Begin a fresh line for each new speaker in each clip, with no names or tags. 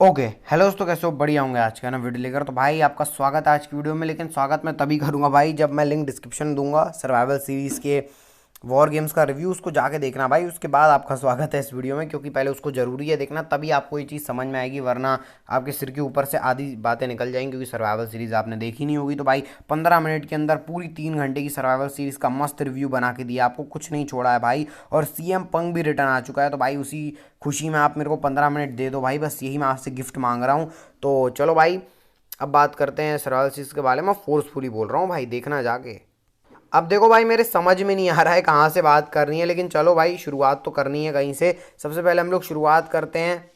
Okay. Hello दोस्तों, कैसे हो? बढ़िया होंगे आज का ना वीडियो लेकर। तो भाई आपका स्वागत है आज की वीडियो में, लेकिन स्वागत मैं तभी करूंगा भाई जब मैं लिंक डिस्क्रिप्शन में दूंगा सर्वाइवल सीरीज़ के वॉर गेम्स का रिव्यू। उसको जाके देखना भाई, उसके बाद आपका स्वागत है इस वीडियो में, क्योंकि पहले उसको ज़रूरी है देखना, तभी आपको ये चीज़ समझ में आएगी, वरना आपके सिर के ऊपर से आधी बातें निकल जाएंगी, क्योंकि सर्वाइवल सीरीज़ आपने देखी नहीं होगी। तो भाई 15 मिनट के अंदर पूरी 3 घंटे की सर्वाइवल सीरीज़ का मस्त रिव्यू बना के दिया आपको, कुछ नहीं छोड़ा है भाई। और सीएम पंग भी रिटर्न आ चुका है, तो भाई उसी खुशी में आप मेरे को 15 मिनट दे दो भाई, बस यही मैं आपसे गिफ्ट मांग रहा हूँ। तो चलो भाई, अब बात करते हैं सर्वाइवल सीरीज़ के बारे में। फोर्सफुली बोल रहा हूँ भाई, देखना जाके। अब देखो भाई, मेरे समझ में नहीं आ रहा है कहाँ से बात करनी है, लेकिन चलो भाई शुरुआत तो करनी है कहीं से। सबसे पहले हम लोग शुरुआत करते हैं।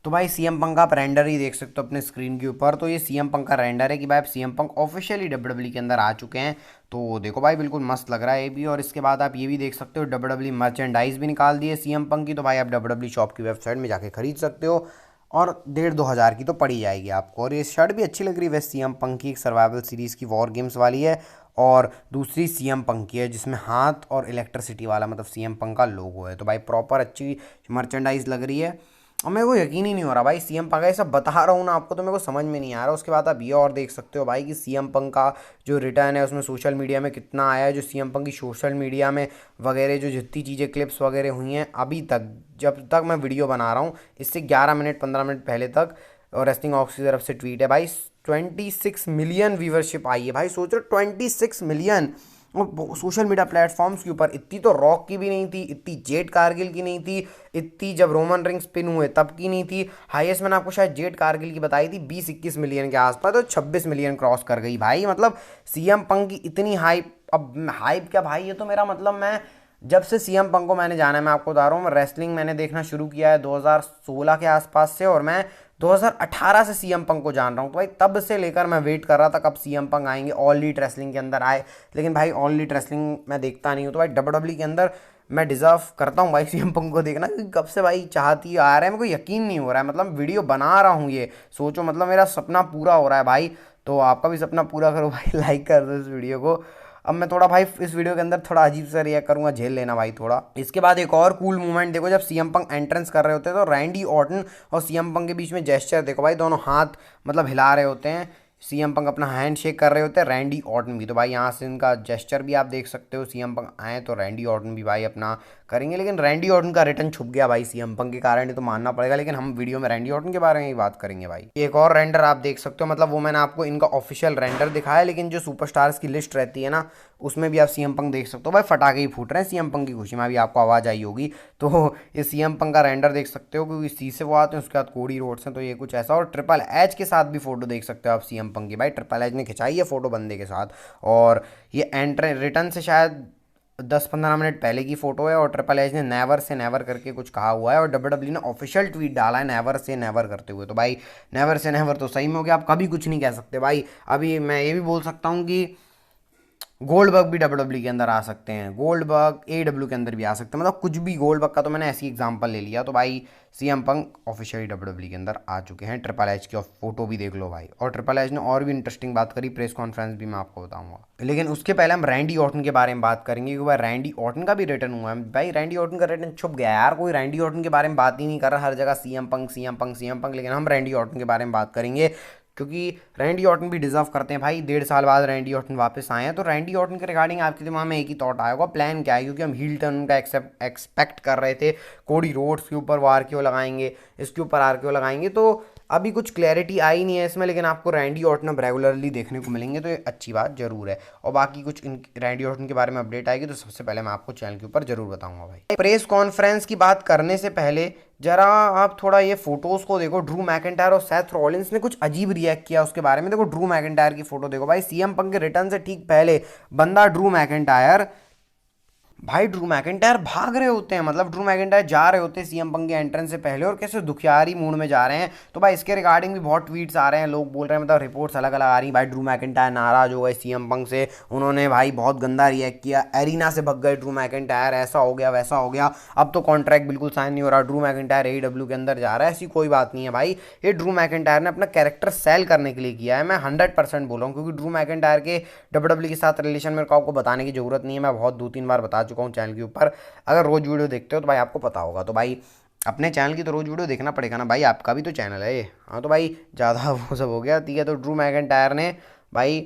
तो भाई सीएम पंक का आप रेंडर ही देख सकते हो अपने स्क्रीन के ऊपर। तो ये सीएम पंक का रेंडर है कि भाई सीएम पंक ऑफिशियली डब्ल्यूडब्ल्यूई के अंदर आ चुके हैं। तो देखो भाई, बिल्कुल मस्त लग रहा है ये भी। और इसके बाद आप ये भी देख सकते हो, डब्ल्यूडब्ल्यूई मर्चेंडाइज भी निकाल दी है सीएम पंक की। तो भाई आप डब्ल्यूडब्ल्यूई शॉप की वेबसाइट में जाके खरीद सकते हो, और 1,500-2,000 की तो पड़ी जाएगी आपको। और ये शर्ट भी अच्छी लग रही है वैसे, सीएम पंक की, एक सर्वाइवल सीरीज़ की वॉर गेम्स वाली है। और दूसरी सीएम पंक की है जिसमें हाथ और इलेक्ट्रिसिटी वाला, मतलब सीएम पंक का लोगो है। तो भाई प्रॉपर अच्छी मर्चेंडाइज लग रही है। और मेरे को यकीन ही नहीं हो रहा भाई, सीएम पंक, ये सब बता रहा हूँ ना आपको, तो मेरे को समझ में नहीं आ रहा। उसके बाद आप ये और देख सकते हो भाई कि सीएम पंक का जो रिटर्न है उसमें सोशल मीडिया में कितना आया है। जो सीएम पंक की सोशल मीडिया में वगैरह जो जितनी चीज़ें क्लिप्स वगैरह हुई हैं अभी तक, जब तक मैं वीडियो बना रहा हूँ, इससे 11 मिनट 15 मिनट पहले तक, और रेस्लिंग ऑक्स की तरफ से ट्वीट है भाई, 26 मिलियन व्यूवरशिप आई है भाई। सोच रहे 26 मिलियन। और सोशल मीडिया प्लेटफॉर्म्स के ऊपर इतनी तो रॉक की भी नहीं थी, इतनी जेड कारगिल की नहीं थी, इतनी जब रोमन रिंग्स पिन हुए तब की नहीं थी। हाईएस्ट मैंने आपको शायद जेड कारगिल की बताई थी, 20-21 मिलियन के आसपास, तो 26 मिलियन क्रॉस कर गई भाई। मतलब सीएम पंक की इतनी हाइप। अब हाइप क्या भाई, ये तो मेरा मतलब, मैं जब से सीएम पंक को मैंने जाना है, मैं आपको बता रहा हूँ, रेसलिंग मैंने देखना शुरू किया है 2016 के आसपास से, और मैं 2018 से सीएम पंक को जान रहा हूँ। तो भाई तब से लेकर मैं वेट कर रहा था कब सीएम पंक आएंगे, ऑल लीट रेसलिंग के अंदर आए। लेकिन भाई ऑल लीट रेसलिंग मैं देखता नहीं हूँ, तो भाई डब्ल्यूडब्ल्यूई के अंदर मैं डिजर्व करता हूँ भाई सीएम पंक को देखना, क्योंकि कब से भाई चाहती आ रहा है, मेरे को यकीन नहीं हो रहा है। मतलब वीडियो बना रहा हूँ ये, सोचो, मतलब मेरा सपना पूरा हो रहा है भाई। तो आपका भी सपना पूरा करो भाई, लाइक कर दो इस वीडियो को। अब मैं थोड़ा भाई इस वीडियो के अंदर थोड़ा अजीब सा रिएक्ट करूंगा, झेल लेना भाई थोड़ा। इसके बाद एक और कूल मूवमेंट देखो, जब सीएम पंक एंट्रेंस कर रहे होते हैं तो रैंडी ऑर्टन और सीएम पंक के बीच में जेस्चर देखो भाई, दोनों हाथ मतलब हिला रहे होते हैं। सीएम पंक अपना हैंड शेक कर रहे होते हैं, रैंडी ऑर्टन भी। तो भाई यहाँ से इनका जेस्चर भी आप देख सकते हो, सीएम पंक आए तो रैंडी ऑर्टन भी भाई अपना करेंगे। लेकिन रैंडी ऑर्टन का रिटर्न छुप गया भाई सीएम पंक के कारण, ये तो मानना पड़ेगा। लेकिन हम वीडियो में रैंडी ऑर्टन के बारे में ही बात करेंगे भाई। एक और रेंडर आप देख सकते हो, मतलब वो मैंने आपको इनका ऑफिशियल रेंडर दिखाया, लेकिन जो सुपरस्टार्स की लिस्ट रहती है ना, उसमें भी आप सीएम पंक देख सकते हो भाई। फटाके ही फूट रहे हैं सीएम पंक की खुशी में, अभी आपको आवाज़ आई होगी। तो ये सीएम पंक का रेंडर देख सकते हो, क्योंकि सी से वो आते हैं, उसके बाद कोडी रोड्स हैं, तो ये कुछ ऐसा। और ट्रिपल एच के साथ भी फोटो देख सकते हो आप सीएम पंक की भाई, ट्रिपल एच ने खिंचाई है फोटो बंदे के साथ। और ये एंट्रे रिटर्न से शायद 10-15 मिनट पहले की फोटो है, और ट्रिपल एच ने नेवर से नेवर करके कुछ कहा हुआ है, और डब्ल्यूडब्ल्यू ने ऑफिशियल ट्वीट डाला है नेवर से नेवर करते हुए। तो भाई नेवर से नेवर तो सही में हो गया, आप कभी कुछ नहीं कह सकते भाई। अभी मैं ये भी बोल सकता हूँ कि गोल्डबर्ग भी डब्ल्यूडब्ल्यू के अंदर आ सकते हैं, गोल्डबर्ग एडब्ल्यू के अंदर भी आ सकते हैं, मतलब कुछ भी। गोल्डबर्ग का तो मैंने ऐसी एग्जांपल ले लिया। तो भाई सीएम पंक ऑफिशियली डब्ल्यूडब्ल्यू के अंदर आ चुके हैं। ट्रिपल एच की फोटो भी देख लो भाई। और ट्रिपल एच ने और भी इंटरेस्टिंग बात करी, प्रेस कॉन्फ्रेंस भी मैं आपको बताऊंगा। लेकिन उसके पहले हम रैंडी ऑर्टन के बारे में बात करेंगे, क्योंकि भाई रैंडी ऑर्टन का भी रिटर्न हुआ है भाई। रैंडी ऑर्टन का रिटर्न छुप गया यार, कोई रैंडी ऑर्टन के बारे में बात ही नहीं कर रहा, हर जगह CM Punk CM Punk CM Punk. लेकिन हम रैंडी ऑर्टन के बारे में बात करेंगे, क्योंकि रैंडी ऑर्टन भी डिजर्व करते हैं भाई। 1.5 साल बाद रैंडी ऑर्टन वापस आए हैं, तो रैंडी ऑर्टन के रिगार्डिंग आपके दिमाग में एक ही थॉट आया होगा, प्लान क्या है, क्योंकि हम हील टर्न का एक्सपेक्ट कर रहे थे। कोडी रोड्स के ऊपर वो आरकेओ लगाएंगे, इसके ऊपर आरकेओ लगाएंगे, तो अभी कुछ क्लैरिटी आई नहीं है इसमें। लेकिन आपको रैंडी ऑर्टन अब रेगुलरली देखने को मिलेंगे, तो ये अच्छी बात जरूर है। और बाकी कुछ इन रैंडी ऑर्टन के बारे में अपडेट आएगी तो सबसे पहले मैं आपको चैनल के ऊपर जरूर बताऊंगा भाई। प्रेस कॉन्फ्रेंस की बात करने से पहले जरा आप थोड़ा ये फोटोज को देखो। ड्रू मैकिंटायर और सेथ रॉलिंस ने कुछ अजीब रिएक्ट किया उसके बारे में। देखो ड्रू मैकिंटायर की फोटो देखो भाई, सीएम पंक के रिटर्न से ठीक पहले बंदा ड्रू मैकिंटायर, भाई ड्रू मैकिंटायर भाग रहे होते हैं, मतलब ड्रू मैकिंटायर जा रहे होते हैं सीएम पंक के एंट्रेंस से पहले, और कैसे दुखियारी मूड में जा रहे हैं। तो भाई इसके रिगार्डिंग भी बहुत ट्वीट्स आ रहे हैं, लोग बोल रहे हैं, मतलब रिपोर्ट्स अलग अलग आ रही हैं भाई। ड्रू मैकिंटायर नाराज हो गए सीएम पंक से, उन्होंने भाई बहुत गंदा रिएक्ट किया, एरिना से भग गए ड्रू मैकिंटायर, ऐसा हो गया वैसा हो गया, अब तो कॉन्ट्रैक्ट बिल्कुल साइन नहीं हो रहा, ड्रू मैकिंटायर एईडब्ल्यू के अंदर जा रहा है। ऐसी कोई बात नहीं है भाई, ये ड्रू मैकिंटायर ने अपना कैरेक्टर सेल करने के लिए किया है, मैं 100% बोल रहा हूँ। क्योंकि ड्रू मैकिंटायर के डब्ल्यूडब्ल्यू के साथ रिलेशन मेरे को आपको बताने की जरूरत नहीं है, मैं बहुत 2-3 बार बता चुका हूँ चैनल के ऊपर। अगर रोज वीडियो देखते हो तो भाई आपको पता होगा। तो भाई अपने चैनल की तो रोज़ वीडियो देखना पड़ेगा ना भाई, आपका भी तो चैनल है ये। हाँ तो भाई ज़्यादा वो सब हो गया, ठीक है। तो ड्रू मैकिंटायर ने भाई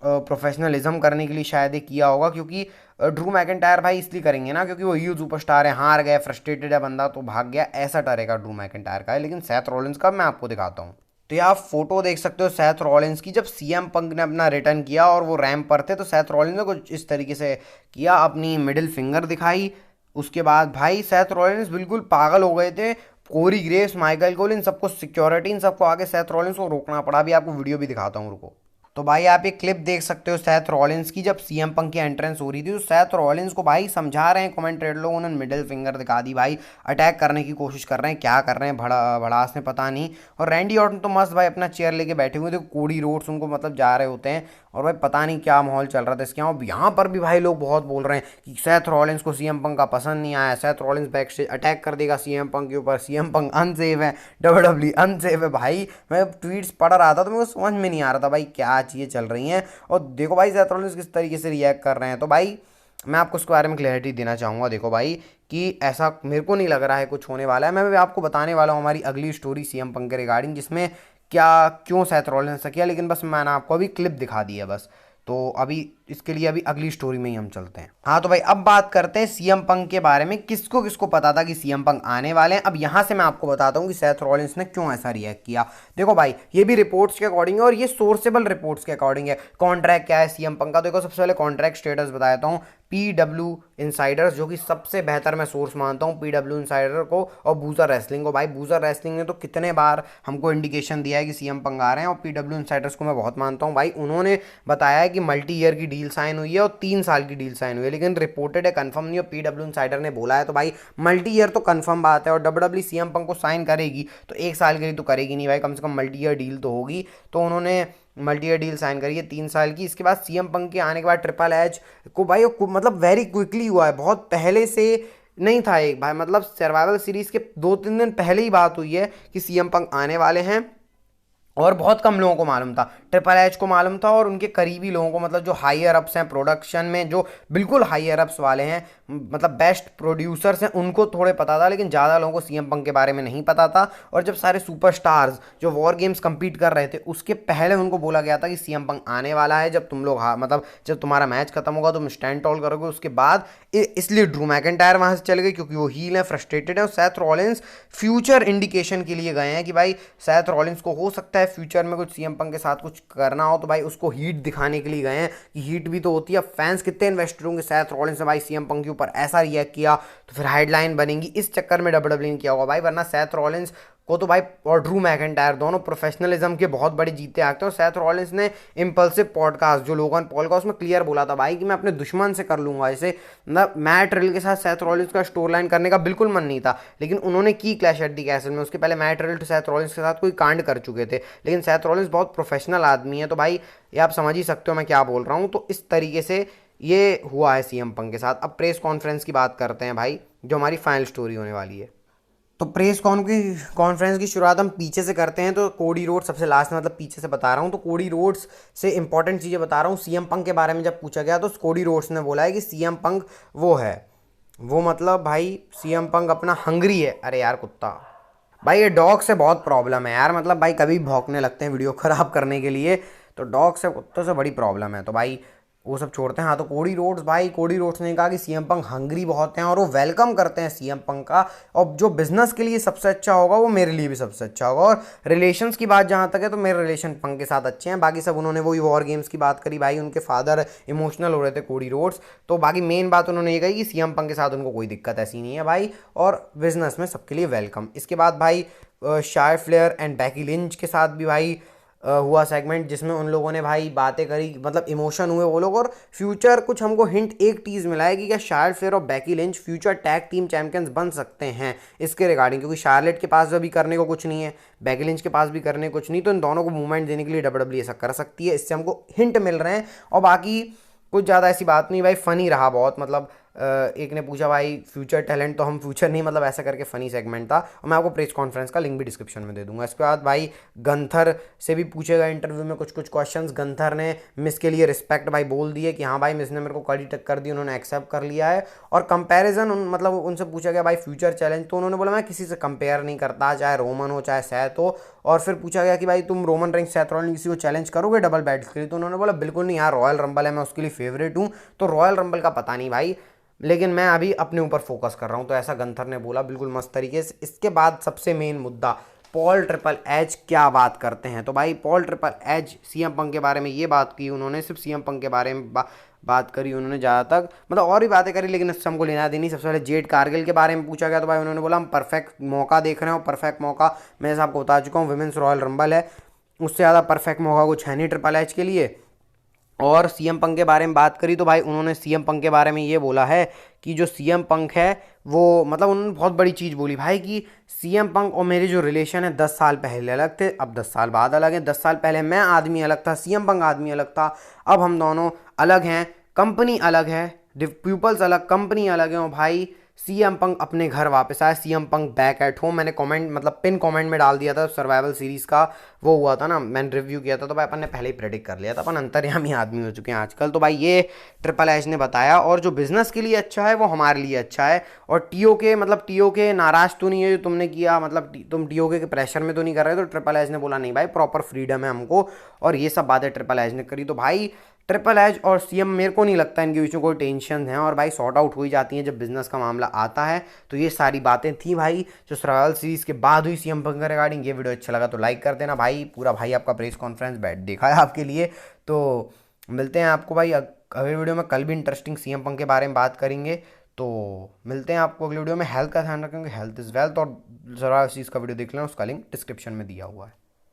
प्रोफेशनलिज्म करने के लिए शायद ये किया होगा, क्योंकि ड्रू मैकिंटायर भाई इसलिए करेंगे ना क्योंकि वो यूथ सुपरस्टार है, हार गए, फ्रस्ट्रेटेड है बंदा तो भाग गया, ऐसा डरेगा ड्रू मैकिंटायर का है। लेकिन सेथ रॉलिंस का मैं आपको दिखाता हूँ। तो ये आप फोटो देख सकते हो सेथ रॉलिंस की, जब सीएम पंक ने अपना रिटर्न किया और वो रैंप पर थे तो सेथ रॉलिंस ने कुछ इस तरीके से किया, अपनी मिडिल फिंगर दिखाई। उसके बाद भाई सेथ रॉलिंस बिल्कुल पागल हो गए थे। कोरी ग्रेव्स, माइकल कोल, इन सबको सिक्योरिटी, इन सबको आगे सेथ रॉलिंस को रोकना पड़ा। अभी आपको वीडियो भी दिखाता हूँ, रुको। तो भाई आप एक क्लिप देख सकते हो सेथ रॉलिंस की, जब सीएम पंक की एंट्रेंस हो रही थी तो सेथ रॉलिंस को भाई समझा रहे हैं कमेंट्रेटर लोग, उन्होंने मिडिल फिंगर दिखा दी भाई, अटैक करने की कोशिश कर रहे हैं, क्या कर रहे हैं भड़ास ने पता नहीं। और रैंडी ऑर्टन तो मस्त भाई अपना चेयर लेके बैठे हुए थे, कोडी रोड्स उनको मतलब जा रहे होते हैं, और भाई पता नहीं क्या माहौल चल रहा था इसके यहाँ। यहाँ पर भी भाई लोग बहुत बोल रहे हैं कि सेथ रॉलिंस को सीएम पंक का पसंद नहीं आया, Seth Rollins back stage attack कर देगा सीएम पंक के ऊपर, सीएम पंक अनसेफ है, डब्ल्यूडब्ल्यू अनसेफ है। भाई मैं ट्वीट्स पढ़ रहा था तो मेरे को समझ में नहीं आ रहा था भाई क्या चीज़ें चल रही हैं। और देखो भाई सेथ रॉलिंस किस तरीके से रिएक्ट कर रहे हैं। तो भाई मैं आपको उसके बारे में क्लैरिटी देना चाहूँगा। देखो भाई कि ऐसा मेरे को नहीं लग रहा है कुछ होने वाला है। मैं भी आपको बताने वाला हूँ हमारी अगली स्टोरी सीएम पंक के रिगार्डिंग, जिसमें क्या क्यों सेथ रॉलिंस ऐसा किया, लेकिन बस मैंने आपको अभी क्लिप दिखा दी है बस। तो अभी इसके लिए अभी अगली स्टोरी में ही हम चलते हैं। हाँ तो भाई अब बात करते हैं सीएम पंक के बारे में, किसको किसको पता था कि सीएम पंक आने वाले हैं। अब यहाँ से मैं आपको बताता हूँ कि सेथ रॉलिंस ने क्यों ऐसा रिएक्ट किया। देखो भाई ये भी रिपोर्ट्स के अकॉर्डिंग है और ये सोर्सेबल रिपोर्ट्स के अकॉर्डिंग है। कॉन्ट्रैक्ट क्या है सीएम पंक का, देखो सबसे पहले कॉन्ट्रैक्ट स्टेटस बताता हूँ। पीडब्ल्यू इनसाइडर्स, जो कि सबसे बेहतर मैं सोर्स मानता हूँ पीडब्ल्यू इनसाइडर को, और बूजर रेसलिंग को। भाई बूजर रेसलिंग ने तो कितने बार हमको इंडिकेशन दिया है कि सीएम पंक आ रहे हैं, और पीडब्ल्यू इनसाइडर्स को मैं बहुत मानता हूँ भाई। उन्होंने बताया है कि मल्टी ईयर की डील साइन हुई है और 3 साल की डील साइन हुई है, लेकिन रिपोर्टेड है, कंफर्म नहीं है। पीडब्ल्यू इनसाइडर ने बोला है तो भाई मल्टी ईयर तो कंफर्म बात है, और डब्ल्यूडब्ल्यू सीएम पंक को साइन करेगी तो 1 साल के लिए तो करेगी नहीं भाई, कम से कम मल्टी ईयर डील तो होगी। तो उन्होंने मल्टी ईयर डील साइन करी है 3 साल की। इसके बाद सीएम पंक के आने के बाद ट्रिपल एच को भाई मतलब वेरी क्विकली हुआ है, बहुत पहले से नहीं था एक भाई, मतलब सर्वाइवल सीरीज के 2-3 दिन पहले ही बात हुई है कि सीएम पंक आने वाले हैं, और बहुत कम लोगों को मालूम था। ट्रिपल एच को मालूम था और उनके करीबी लोगों को, मतलब जो हायर अप्स हैं प्रोडक्शन में, जो बिल्कुल हायर अप्स वाले हैं, मतलब बेस्ट प्रोड्यूसर्स हैं, उनको थोड़े पता था, लेकिन ज़्यादा लोगों को सीएम पंक के बारे में नहीं पता था। और जब सारे सुपरस्टार्स जो वॉर गेम्स compete कर रहे थे उसके पहले उनको बोला गया था कि सीएम पंक आने वाला है, जब तुम लोग मतलब जब तुम्हारा मैच खत्म होगा तुम स्टैंड टॉल करोगे उसके बाद। इसलिए ड्रू मैकिंटायर वहां से चले गए क्योंकि वो हील है, फ्रस्ट्रेटेड है। और सेथ रॉलिंस फ्यूचर इंडिकेशन के लिए गए हैं कि भाई सेथ रॉलिंस को हो सकता है फ्यूचर में कुछ सीएम पंक के साथ कुछ करना हो, तो भाई उसको हीट दिखाने के लिए गए हैं कि हीट भी तो होती है। फैंस कितने इन्वेस्टेड होंगे सेथ रॉलिंस ने भाई सीएम पंक के ऊपर ऐसा रिएक्ट किया, तो फिर हेडलाइन बनेंगी। इस चक्कर में डब्ल्यूडब्ल्यू ने किया होगा भाई, वरना सेथ रॉलिंस को तो भाई और ड्रू मैकिंटायर दोनों प्रोफेशनलिज्म के बहुत बड़े जीते आते हैं। और सेथ रॉलिंस ने इम्पल्सिव पॉडकास्ट जो लोगन पॉल का, उसमें क्लियर बोला था भाई कि मैं अपने दुश्मन से कर लूंगा इसे। मतलब मैट रिडल के साथ सेथ रॉलिंस का स्टोरी लाइन करने का बिल्कुल मन नहीं था, लेकिन उन्होंने की क्लैश एट दी कैसल में। उसके पहले मैट रिडल सेथ रॉलिंस के साथ कोई कांड कर चुके थे, लेकिन सेथ रॉलिंस बहुत प्रोफेशनल आदमी है, तो भाई ये आप समझ ही सकते हो मैं क्या बोल रहा हूँ। तो इस तरीके से ये हुआ है सीएम पंक के साथ। अब प्रेस कॉन्फ्रेंस की बात करते हैं भाई, जो हमारी फाइनल स्टोरी होने वाली है। तो प्रेस कॉन्फ्रेंस की शुरुआत हम पीछे से करते हैं। तो कोडी रोड्स सबसे लास्ट में, मतलब पीछे से बता रहा हूँ। तो कोडी रोड्स से इंपॉर्टेंट चीज़ें बता रहा हूँ। सीएम पंक के बारे में जब पूछा गया तो कोडी रोड्स ने बोला है कि सीएम पंक वो है, वो मतलब भाई सीएम पंक अपना हंगरी है। अरे यार कुत्ता, भाई ये डॉग से बहुत प्रॉब्लम है यार, मतलब भाई कभी भौंकने लगते हैं वीडियो ख़राब करने के लिए, तो डॉग से कुत्तों से बड़ी प्रॉब्लम है। तो भाई वो सब छोड़ते हैं। हाँ तो कोडी रोड्स, भाई कोडी रोड्स ने कहा कि सीएम पंक हंगरी बहुत हैं और वो वेलकम करते हैं सीएम पंक का, और जो बिजनेस के लिए सबसे अच्छा होगा वो मेरे लिए भी सबसे अच्छा होगा। और रिलेशंस की बात जहाँ तक है तो मेरे रिलेशन पंक के साथ अच्छे हैं। बाकी सब उन्होंने वही वॉर गेम्स की बात करी भाई, उनके फादर इमोशनल हो रहे थे कोडी रोड्स, तो बाकी मेन बात उन्होंने ये कही कि सीएम पंक के साथ उनको कोई दिक्कत ऐसी नहीं है भाई, और बिजनेस में सबके लिए वेलकम। इसके बाद भाई Charlotte Flair and Becky Lynch के साथ भी भाई हुआ सेगमेंट, जिसमें उन लोगों ने भाई बातें करी, मतलब इमोशन हुए वो लोग। और फ्यूचर कुछ हमको हिंट एक टीज मिला है कि क्या शार्लेट फ्लेयर और Becky Lynch future tag team champions बन सकते हैं इसके रिगार्डिंग, क्योंकि शार्लेट के पास अभी करने को कुछ नहीं है, बेकी लिंच के पास भी करने को कुछ नहीं, तो इन दोनों को मूवमेंट देने के लिए डब्ल्यूडब्ल्यू ऐसा कर सकती है। इससे हमको हिंट मिल रहे हैं। और बाकी कुछ ज़्यादा ऐसी बात नहीं भाई, फ़नी रहा बहुत, मतलब एक ने पूछा भाई फ्यूचर टैलेंट, तो हम फ्यूचर नहीं मतलब ऐसा करके फ़नी सेगमेंट था, और मैं आपको प्रेस कॉन्फ्रेंस का लिंक भी डिस्क्रिप्शन में दे दूंगा। इसके बाद भाई गंथर से भी पूछेगा इंटरव्यू में कुछ कुछ क्वेश्चंस। गंथर ने मिस के लिए रिस्पेक्ट भाई बोल दिए कि हाँ भाई मिस ने मेरे को कड़ी टक्कर दी, उन्होंने एक्सेप्ट कर लिया है। और कंपैरिजन मतलब उनसे पूछा गया भाई फ्यूचर चैलेंज, तो उन्होंने बोला मैं किसी से कंपेयर नहीं करता, चाहे रोमन हो चाहे सैथ हो। और फिर पूछा गया कि भाई तुम रोमन रेंज सैथ रॉलिंस किसी को चैलेंज करोगे डबल बैट्स के लिए, तो उन्होंने बोला बिल्कुल नहीं यार, रॉयल रंबल है, मैं उसके लिए फेवरेट हूँ, तो रॉयल रंबल का पता नहीं भाई, लेकिन मैं अभी अपने ऊपर फोकस कर रहा हूँ। तो ऐसा गंथर ने बोला बिल्कुल मस्त तरीके से। इसके बाद सबसे मेन मुद्दा, पॉल ट्रिपल एच क्या बात करते हैं। तो भाई Paul triple H CM Punk के बारे में ये बात की उन्होंने, सिर्फ सीएम पंक के बारे में बात करी उन्होंने ज़्यादा तक, मतलब और भी बातें करी लेकिन इससे हमको लेना देनी। सबसे पहले जेड कारगिल के बारे में पूछा गया, तो भाई उन्होंने बोला हम परफेक्ट मौका देख रहे हो, परफेक्ट मौका मैं आपको बता चुका हूँ, विमेंस रॉयल रंबल है, उससे ज़्यादा परफेक्ट मौका कुछ है नहीं ट्रिपल एच के लिए। और सीएम पंक के बारे में बात करी, तो भाई उन्होंने सीएम पंक के बारे में ये बोला है कि जो सीएम पंक है वो, मतलब उन्होंने बहुत बड़ी चीज़ बोली भाई कि सीएम पंक और मेरे जो रिलेशन है 10 साल पहले अलग थे, अब 10 साल बाद अलग है। 10 साल पहले मैं आदमी अलग था, सीएम पंक आदमी अलग था, अब हम दोनों अलग हैं, कंपनी अलग है, पीपल्स अलग, कंपनी अलग है। और भाई सीएम पंक अपने घर वापस आया, CM Punk back at home. मैंने कमेंट मतलब पिन कमेंट में डाल दिया था, सर्वाइवल सीरीज का वो हुआ था ना, मैंने रिव्यू किया था, तो भाई अपन ने पहले ही प्रेडिक्ट कर लिया था, अपन अंतर्यामी आदमी हो चुके हैं आजकल। तो भाई ये ट्रिपल एच ने बताया, और जो बिजनेस के लिए अच्छा है वो हमारे लिए अच्छा है। और टीओ के मतलब टीओ के नाराज तो नहीं है जो तुमने किया, मतलब तुम टीओ के प्रेशर में तो नहीं कर रहे। तो ट्रिपल एच ने बोला नहीं भाई प्रॉपर फ्रीडम है हमको, और ये सब बातें ट्रिपल एच ने करी। तो भाई ट्रिपल एच और सीएम मेरे को नहीं लगता इनके बीच में कोई टेंशन है, और भाई सॉर्ट आउट हो ही जाती हैं जब बिजनेस का मामला आता है। तो ये सारी बातें थी भाई जो सर्वाइवल सीरीज के बाद हुई सीएम पंक रिगार्डिंग। ये वीडियो अच्छा लगा तो लाइक कर देना भाई, पूरा भाई आपका प्रेस कॉन्फ्रेंस बैठ देखा है आपके लिए। तो मिलते हैं आपको भाई अगले वीडियो में, कल भी इंटरेस्टिंग सीएम पंक के बारे में बात करेंगे। तो मिलते हैं आपको अगले वीडियो में। हेल्थ का ध्यान रखेंगे, हेल्थ इज़ वेल्थ, और सर्वाइवल सीरीज का वीडियो देख लेना, उसका लिंक डिस्क्रिप्शन में दिया हुआ है।